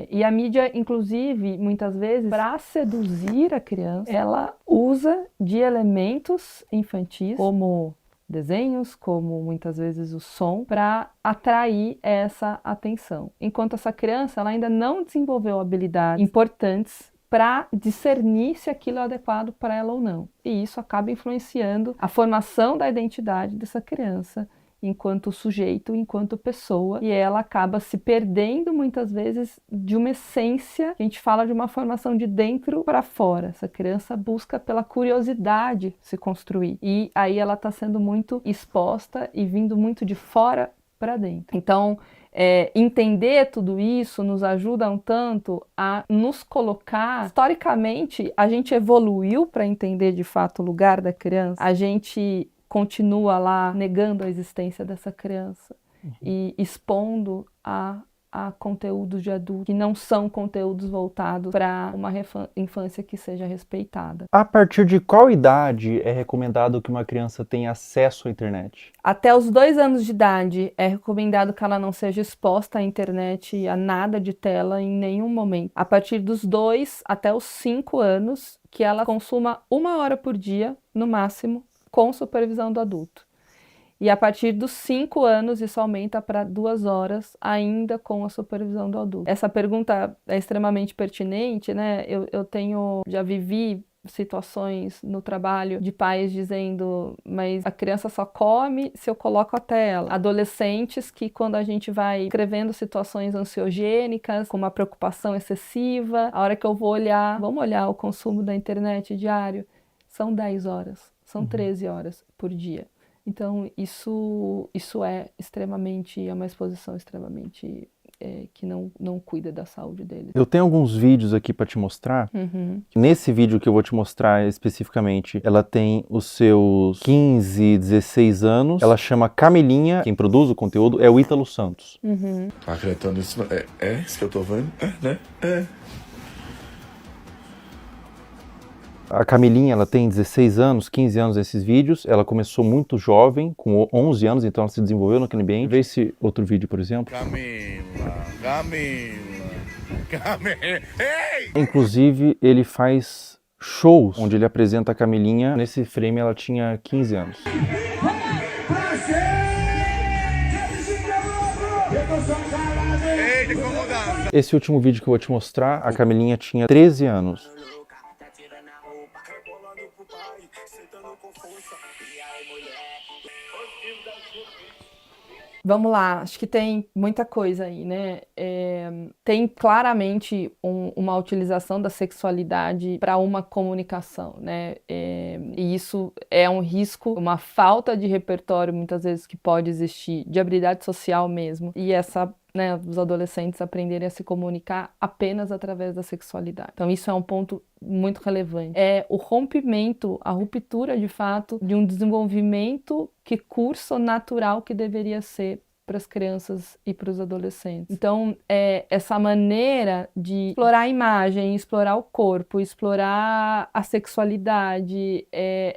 L: E a mídia, inclusive, muitas vezes, para seduzir a criança, ela usa de elementos infantis, como desenhos, como muitas vezes o som, para atrair essa atenção. Enquanto essa criança ela ainda não desenvolveu habilidades importantes para discernir se aquilo é adequado para ela ou não. E isso acaba influenciando a formação da identidade dessa criança enquanto sujeito, enquanto pessoa, e ela acaba se perdendo muitas vezes de uma essência, a gente fala de uma formação de dentro para fora. Essa criança busca pela curiosidade se construir, e aí ela está sendo muito exposta e vindo muito de fora para dentro. Então, entender tudo isso nos ajuda um tanto a nos colocar. Historicamente, a gente evoluiu para entender de fato o lugar da criança, a gente continua lá negando a existência dessa criança e expondo a conteúdos de adulto que não são conteúdos voltados para uma infância que seja respeitada.
N: A partir de qual idade é recomendado que uma criança tenha acesso à internet?
L: Até os 2 anos de idade é recomendado que ela não seja exposta à internet, a nada de tela em nenhum momento. A partir dos 2 até os 5 anos, que ela consuma 1 hora por dia, no máximo, com supervisão do adulto. E a partir dos 5 anos, isso aumenta para 2 horas, ainda com a supervisão do adulto. Essa pergunta é extremamente pertinente, né? Já vivi situações no trabalho de pais dizendo, mas a criança só come se eu coloco a tela. Adolescentes que, quando a gente vai escrevendo situações ansiogênicas, com uma preocupação excessiva, a hora que eu vou olhar, vamos olhar o consumo da internet diário, são 10 horas, são 13 horas por dia. Então, isso é uma exposição extremamente que não cuida da saúde deles.
N: Eu tenho alguns vídeos aqui para te mostrar. Nesse vídeo que eu vou te mostrar especificamente, ela tem os seus 15, 16 anos. Ela chama Camilinha. Quem produz o conteúdo é o Ítalo Santos.
B: Tá acreditando nisso? É isso que eu tô vendo? Né?
N: A Camilinha, ela tem 16 anos, 15 anos nesses vídeos. Ela começou muito jovem, com 11 anos, então ela se desenvolveu naquele ambiente. Vê esse outro vídeo, por exemplo.
B: Camila. Ei!
N: Inclusive, ele faz shows onde ele apresenta a Camilinha. Nesse frame, ela tinha 15 anos. Esse último vídeo que eu vou te mostrar, a Camilinha tinha 13 anos.
L: Vamos lá, acho que tem muita coisa aí, né? Tem claramente uma utilização da sexualidade para uma comunicação, né? E isso é um risco, uma falta de repertório, muitas vezes, que pode existir, de habilidade social mesmo. E os adolescentes aprenderem a se comunicar apenas através da sexualidade. Então isso é um ponto muito relevante. É o rompimento, a ruptura de fato de um desenvolvimento que curso natural que deveria ser para as crianças e para os adolescentes. Então, essa maneira de explorar a imagem, explorar o corpo, explorar a sexualidade,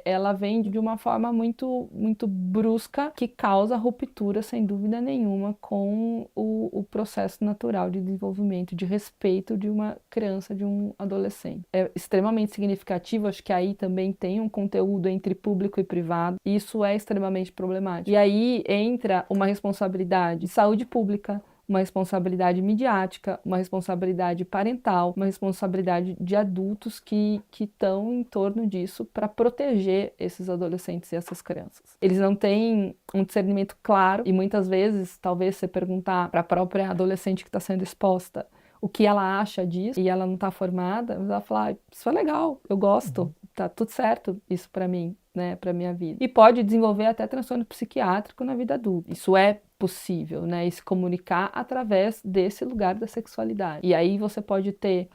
L: ela vem de uma forma muito, muito brusca, que causa ruptura, sem dúvida nenhuma, com o processo natural de desenvolvimento, de respeito de uma criança, de um adolescente. É extremamente significativo, acho que aí também tem um conteúdo entre público e privado, e isso é extremamente problemático. E aí entra uma responsabilidade de saúde pública, uma responsabilidade midiática, uma responsabilidade parental, uma responsabilidade de adultos que estão em torno disso para proteger esses adolescentes e essas crianças. Eles não têm um discernimento claro e muitas vezes, talvez você perguntar para a própria adolescente que está sendo exposta o que ela acha disso e ela não está formada, ela vai falar, isso é legal, eu gosto, tá tudo certo isso para mim, né, para minha vida. E pode desenvolver até transtorno psiquiátrico na vida adulta. Isso é possível, né, e se comunicar através desse lugar da sexualidade. E aí você pode ter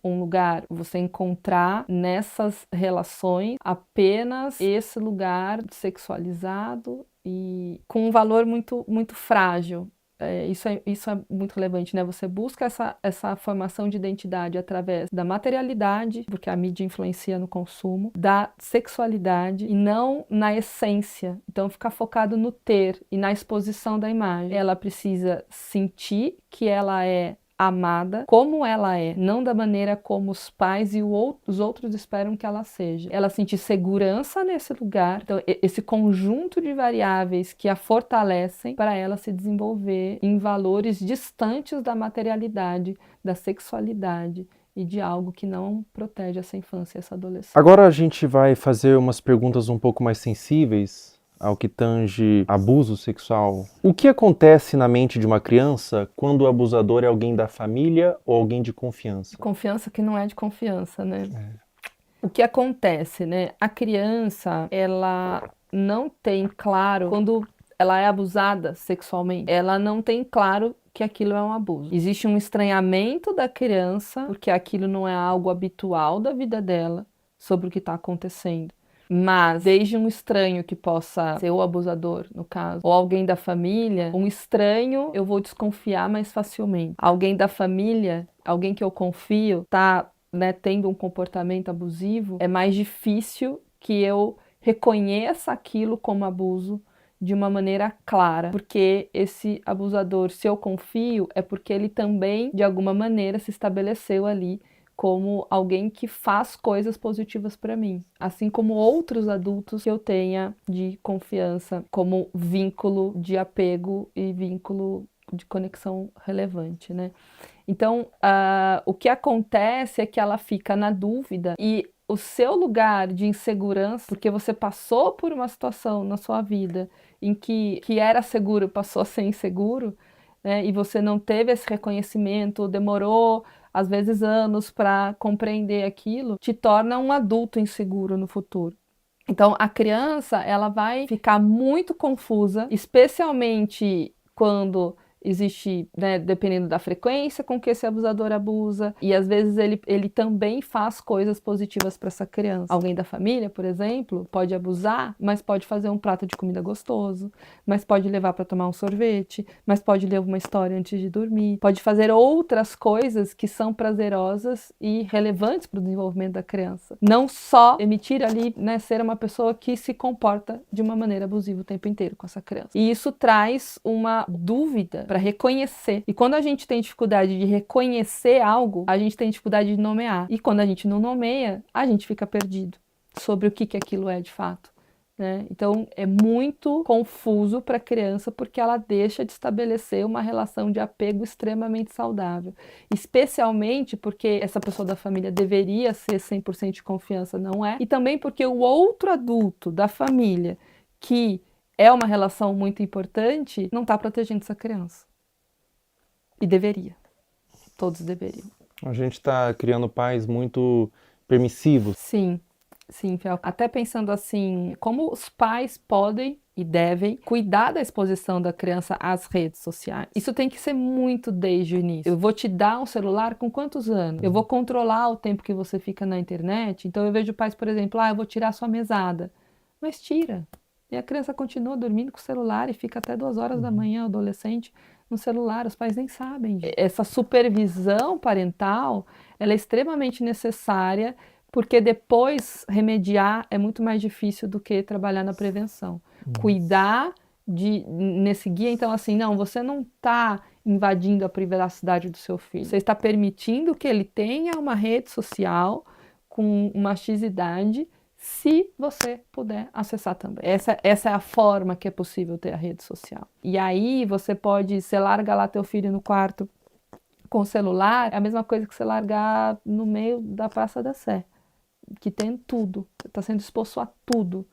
L: um lugar, você encontrar nessas relações apenas esse lugar sexualizado e com um valor muito, muito frágil. Isso é muito relevante, né? Você busca essa formação de identidade através da materialidade, porque a mídia influencia no consumo, da sexualidade e não na essência. Então, ficar focado no ter e na exposição da imagem. Ela precisa sentir que ela é amada como ela é, não da maneira como os pais e os outros esperam que ela seja. Ela sentir segurança nesse lugar, então esse conjunto de variáveis que a fortalecem para ela se desenvolver em valores distantes da materialidade, da sexualidade e de algo que não protege essa infância e essa adolescência.
N: Agora a gente vai fazer umas perguntas um pouco mais sensíveis ao que tange abuso sexual. O que acontece na mente de uma criança quando o abusador é alguém da família ou alguém de confiança?
L: Confiança que não é de confiança, né? O que acontece, né? A criança, ela não tem claro, quando ela é abusada sexualmente, ela não tem claro que aquilo é um abuso. Existe um estranhamento da criança, porque aquilo não é algo habitual da vida dela, sobre o que está acontecendo. Mas, desde um estranho que possa ser o abusador, no caso, ou alguém da família, um estranho eu vou desconfiar mais facilmente. Alguém da família, alguém que eu confio, tá, né, tendo um comportamento abusivo, é mais difícil que eu reconheça aquilo como abuso de uma maneira clara. Porque esse abusador, se eu confio, é porque ele também, de alguma maneira, se estabeleceu ali como alguém que faz coisas positivas para mim, assim como outros adultos que eu tenha de confiança, como vínculo de apego e vínculo de conexão relevante, né? Então, o que acontece é que ela fica na dúvida e o seu lugar de insegurança, porque você passou por uma situação na sua vida em que era seguro passou a ser inseguro, né? E você não teve esse reconhecimento, demorou às vezes anos para compreender aquilo, te torna um adulto inseguro no futuro. Então, a criança, ela vai ficar muito confusa, especialmente quando existe, né, dependendo da frequência com que esse abusador abusa, e às vezes ele também faz coisas positivas para essa criança. Alguém da família, por exemplo, pode abusar, mas pode fazer um prato de comida gostoso, mas pode levar para tomar um sorvete, mas pode ler uma história antes de dormir, pode fazer outras coisas que são prazerosas e relevantes para o desenvolvimento da criança. Não só emitir ali, né, ser uma pessoa que se comporta de uma maneira abusiva o tempo inteiro com essa criança. E isso traz uma dúvida para reconhecer. E quando a gente tem dificuldade de reconhecer algo, a gente tem dificuldade de nomear. E quando a gente não nomeia, a gente fica perdido sobre o que aquilo é de fato, né? Então é muito confuso para a criança porque ela deixa de estabelecer uma relação de apego extremamente saudável, especialmente porque essa pessoa da família deveria ser 100% de confiança, não é? E também porque o outro adulto da família, que é uma relação muito importante, não está protegendo essa criança. E deveria. Todos deveriam.
N: A gente está criando pais muito permissivos.
L: Sim. Sim, Fel. Até pensando assim, como os pais podem e devem cuidar da exposição da criança às redes sociais. Isso tem que ser muito desde o início. Eu vou te dar um celular com quantos anos? Eu vou controlar o tempo que você fica na internet. Então eu vejo pais, por exemplo, eu vou tirar sua mesada. Mas tira. E a criança continua dormindo com o celular e fica até 2 horas da manhã, o adolescente, no celular. Os pais nem sabem. Essa supervisão parental, ela é extremamente necessária, porque depois remediar é muito mais difícil do que trabalhar na prevenção. Cuidar nesse guia, então assim, não, você não está invadindo a privacidade do seu filho. Você está permitindo que ele tenha uma rede social com uma X-idade, se você puder acessar também. Essa é a forma que é possível ter a rede social. E aí você larga lá teu filho no quarto com o celular, é a mesma coisa que você largar no meio da Praça da Sé, que tem tudo, está sendo exposto a tudo,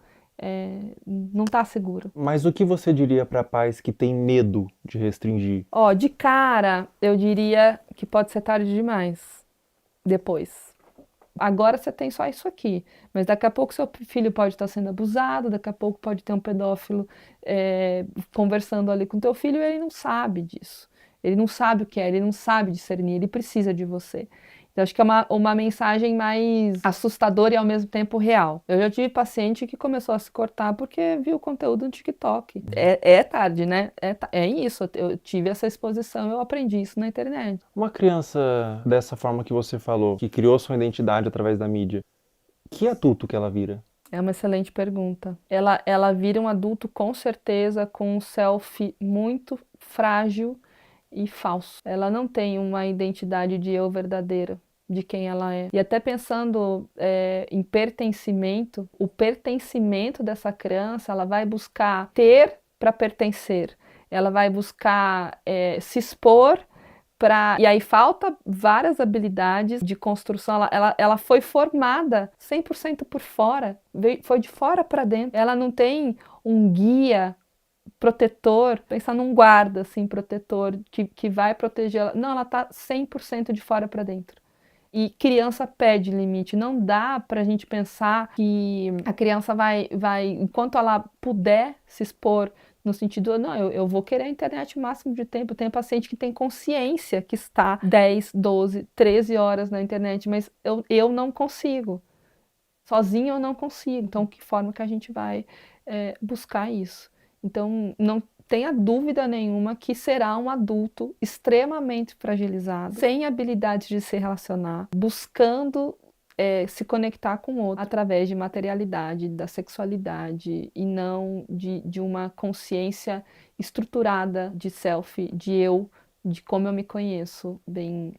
L: não está seguro.
N: Mas o que você diria para pais que têm medo de restringir?
L: De cara, eu diria que pode ser tarde demais, depois. Agora você tem só isso aqui, mas daqui a pouco seu filho pode estar sendo abusado, daqui a pouco pode ter um pedófilo conversando ali com teu filho e ele não sabe disso. Ele não sabe o que é, ele não sabe discernir, ele precisa de você. Então, acho que é uma mensagem mais assustadora e ao mesmo tempo real. Eu já tive paciente que começou a se cortar porque viu o conteúdo no TikTok. É tarde, né? É isso, eu tive essa exposição, eu aprendi isso na internet.
N: Uma criança dessa forma que você falou, que criou sua identidade através da mídia, que adulto que ela vira?
L: É uma excelente pergunta. Ela vira um adulto com certeza com um selfie muito frágil e falso. Ela não tem uma identidade de eu verdadeira, de quem ela é. E até pensando em pertencimento, o pertencimento dessa criança, ela vai buscar ter para pertencer. Ela vai buscar se expor para... E aí falta várias habilidades de construção. Ela foi formada 100% por fora, foi de fora para dentro. Ela não tem um guia protetor, pensar num guarda, assim, protetor, que vai proteger ela. Não, ela tá 100% de fora para dentro. E criança pede limite. Não dá pra gente pensar que a criança vai, enquanto ela puder se expor, no sentido, não, eu vou querer a internet o máximo de tempo. Tem paciente que tem consciência que está 10, 12, 13 horas na internet, mas eu não consigo. Sozinho eu não consigo. Então, que forma que a gente vai buscar isso? Então, não tenha dúvida nenhuma que será um adulto extremamente fragilizado, sem habilidades de se relacionar, buscando se conectar com o outro através de materialidade, da sexualidade e não de uma consciência estruturada de self, de eu, de como eu me conheço, bem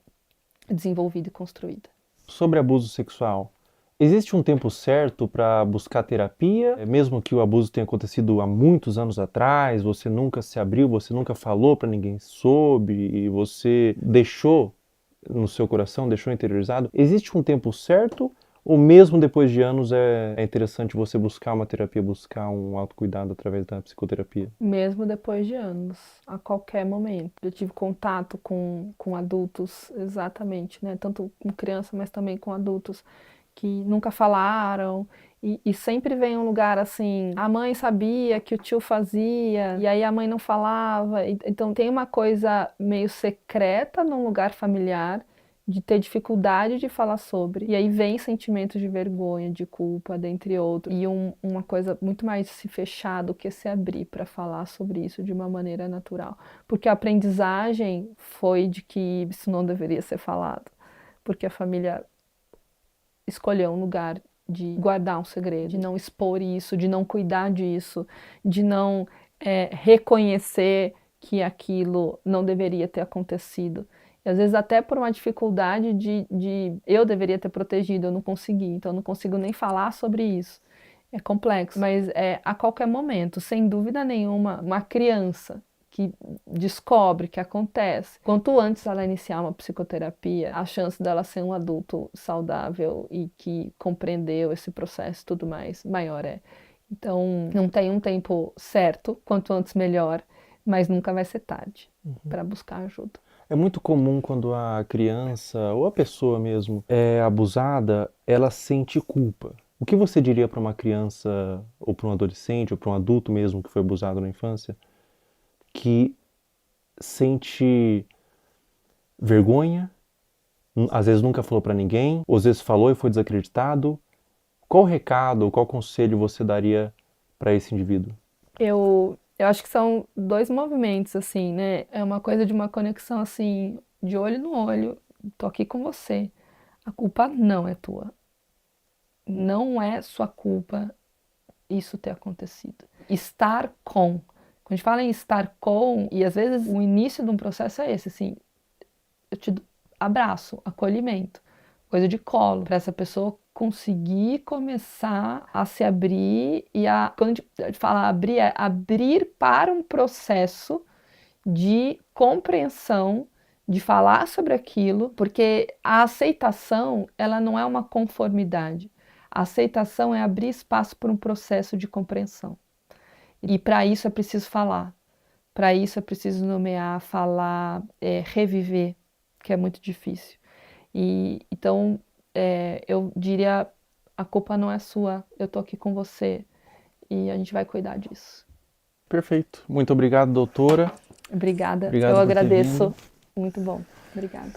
L: desenvolvida e construída.
N: Sobre abuso sexual, existe um tempo certo para buscar terapia? Mesmo que o abuso tenha acontecido há muitos anos atrás, você nunca se abriu, você nunca falou para ninguém sobre, e você deixou no seu coração, deixou interiorizado. Existe um tempo certo? Ou mesmo depois de anos é interessante você buscar uma terapia, buscar um autocuidado através da psicoterapia?
L: Mesmo depois de anos, a qualquer momento. Eu tive contato com adultos, exatamente, né? Tanto com criança, mas também com adultos que nunca falaram E sempre vem um lugar assim, a mãe sabia que o tio fazia, e aí a mãe não falava. Então tem uma coisa meio secreta num lugar familiar, de ter dificuldade de falar sobre. E aí vem sentimentos de vergonha, de culpa, dentre outros. E uma coisa muito mais se fechar do que se abrir para falar sobre isso de uma maneira natural. Porque a aprendizagem foi de que isso não deveria ser falado. Porque a família escolheu um lugar de guardar um segredo, de não expor isso, de não cuidar disso, de não reconhecer que aquilo não deveria ter acontecido. E às vezes até por uma dificuldade de eu deveria ter protegido, eu não consegui, então eu não consigo nem falar sobre isso. É complexo, mas a qualquer momento, sem dúvida nenhuma, uma criança que descobre que acontece, quanto antes ela iniciar uma psicoterapia, a chance dela ser um adulto saudável e que compreendeu esse processo e tudo mais, maior é. Então, não tem um tempo certo, quanto antes melhor, mas nunca vai ser tarde para buscar ajuda.
N: É muito comum quando a criança ou a pessoa mesmo é abusada, ela sente culpa. O que você diria para uma criança, ou para um adolescente, ou para um adulto mesmo que foi abusado na infância, que sente vergonha, às vezes nunca falou para ninguém, ou às vezes falou e foi desacreditado? Qual recado, qual conselho você daria para esse indivíduo?
L: Eu acho que são dois movimentos, assim, né? É uma coisa de uma conexão, assim, de olho no olho. Tô aqui com você. A culpa não é tua. Não é sua culpa isso ter acontecido. Estar com. Quando a gente fala em estar com, e às vezes o início de um processo é esse, assim, eu te abraço, acolhimento, coisa de colo, para essa pessoa conseguir começar a se abrir e quando a gente fala abrir, é abrir para um processo de compreensão, de falar sobre aquilo, porque a aceitação, ela não é uma conformidade. A aceitação é abrir espaço para um processo de compreensão. E para isso é preciso falar, para isso é preciso nomear, falar, reviver, que é muito difícil. Então, eu diria, a culpa não é sua, eu tô aqui com você e a gente vai cuidar disso.
N: Perfeito. Muito obrigado, doutora.
L: Obrigada,
N: Obrigado
L: eu
N: por
L: agradeço. Muito bom, obrigada.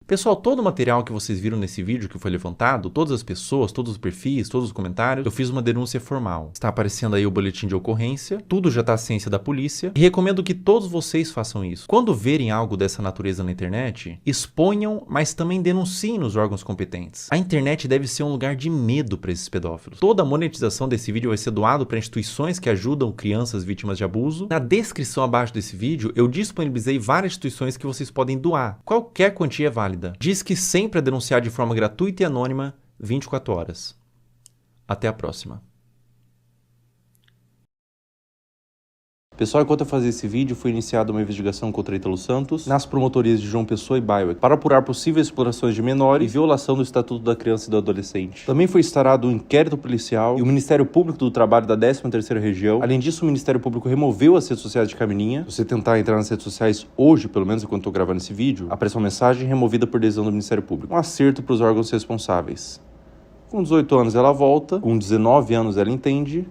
E: Pessoal, todo o material que vocês viram nesse vídeo que foi levantado, todas as pessoas, todos os perfis, todos os comentários, eu fiz uma denúncia formal. Está aparecendo aí o boletim de ocorrência, tudo já está à ciência da polícia e recomendo que todos vocês façam isso. Quando verem algo dessa natureza na internet, exponham, mas também denunciem nos órgãos competentes. A internet deve ser um lugar de medo para esses pedófilos. Toda a monetização desse vídeo vai ser doado para instituições que ajudam crianças vítimas de abuso. Na descrição abaixo desse vídeo, eu disponibilizei várias instituições que vocês podem doar. Qualquer quantia é válida. Diz que sempre a denunciar de forma gratuita e anônima, 24 horas. Até a próxima. Pessoal, enquanto eu fazia esse vídeo, foi iniciada uma investigação contra Ítalo Santos nas promotorias de João Pessoa e Baiuec para apurar possíveis explorações de menores e violação do Estatuto da Criança e do Adolescente. Também foi instaurado um inquérito policial e o Ministério Público do Trabalho da 13ª Região. Além disso, o Ministério Público removeu as redes sociais de Camininha. Se você tentar entrar nas redes sociais hoje, pelo menos enquanto estou gravando esse vídeo, aparece uma mensagem removida por decisão do Ministério Público. Um acerto para os órgãos responsáveis. Com 18 anos ela volta, com 19 anos ela entende,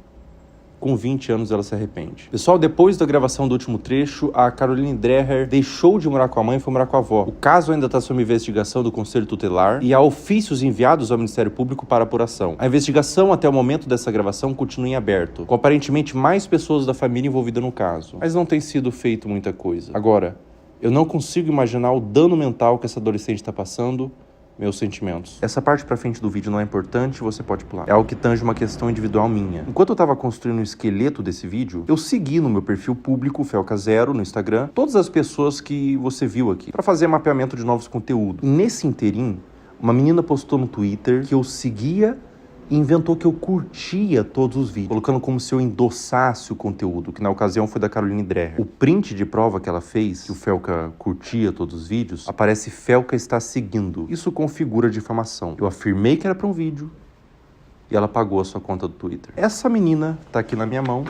E: com 20 anos ela se arrepende. Pessoal, depois da gravação do último trecho, a Caroline Dreher deixou de morar com a mãe e foi morar com a avó. O caso ainda está sob investigação do Conselho Tutelar e há ofícios enviados ao Ministério Público para apuração. A investigação até o momento dessa gravação continua em aberto, com aparentemente mais pessoas da família envolvidas no caso. Mas não tem sido feito muita coisa. Agora, eu não consigo imaginar o dano mental que essa adolescente está passando. Meus sentimentos. Essa parte pra frente do vídeo não é importante, você pode pular. É algo que tange uma questão individual minha. Enquanto eu tava construindo o esqueleto desse vídeo, eu segui no meu perfil público, Felca0, no Instagram, todas as pessoas que você viu aqui, pra fazer mapeamento de novos conteúdos. E nesse interim, uma menina postou no Twitter que eu seguia e inventou que eu curtia todos os vídeos, colocando como se eu endossasse o conteúdo, que na ocasião foi da Caroline Dreher. O print de prova que ela fez, que o Felca curtia todos os vídeos, aparece Felca está seguindo. Isso configura difamação. Eu afirmei que era para um vídeo e ela pagou a sua conta do Twitter. Essa menina tá aqui na minha mão.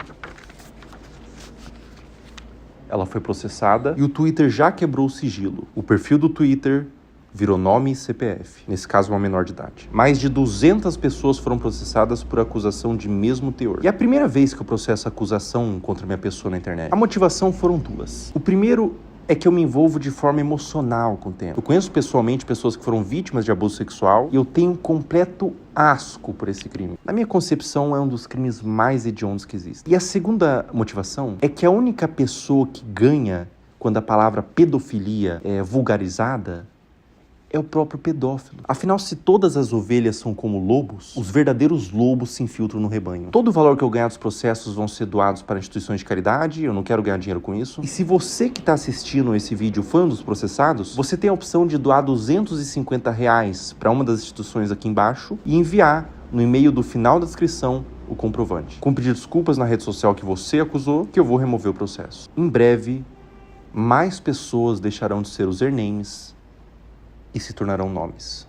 N: ela foi processada e o Twitter já quebrou o sigilo. O perfil do Twitter virou nome e CPF, nesse caso uma menor de idade. Mais de 200 pessoas foram processadas por acusação de mesmo teor. E é a primeira vez que eu processo acusação contra minha pessoa na internet. A motivação foram duas. O primeiro é que eu me envolvo de forma emocional com o tema. Eu conheço pessoalmente pessoas que foram vítimas de abuso sexual e eu tenho um completo asco por esse crime. Na minha concepção, é um dos crimes mais hediondos que existem. E a segunda motivação é que a única pessoa que ganha quando a palavra pedofilia é vulgarizada é o próprio pedófilo. Afinal, se todas as ovelhas são como lobos, os verdadeiros lobos se infiltram no rebanho. Todo o valor que eu ganhar dos processos vão ser doados para instituições de caridade, eu não quero ganhar dinheiro com isso. E se você que está assistindo esse vídeo foi um dos processados, você tem a opção de doar R$250 para uma das instituições aqui embaixo e enviar no e-mail do final da descrição o comprovante. Com pedir desculpas na rede social que você acusou, que eu vou remover o processo. Em breve, mais pessoas deixarão de ser usernames e se tornarão nomes.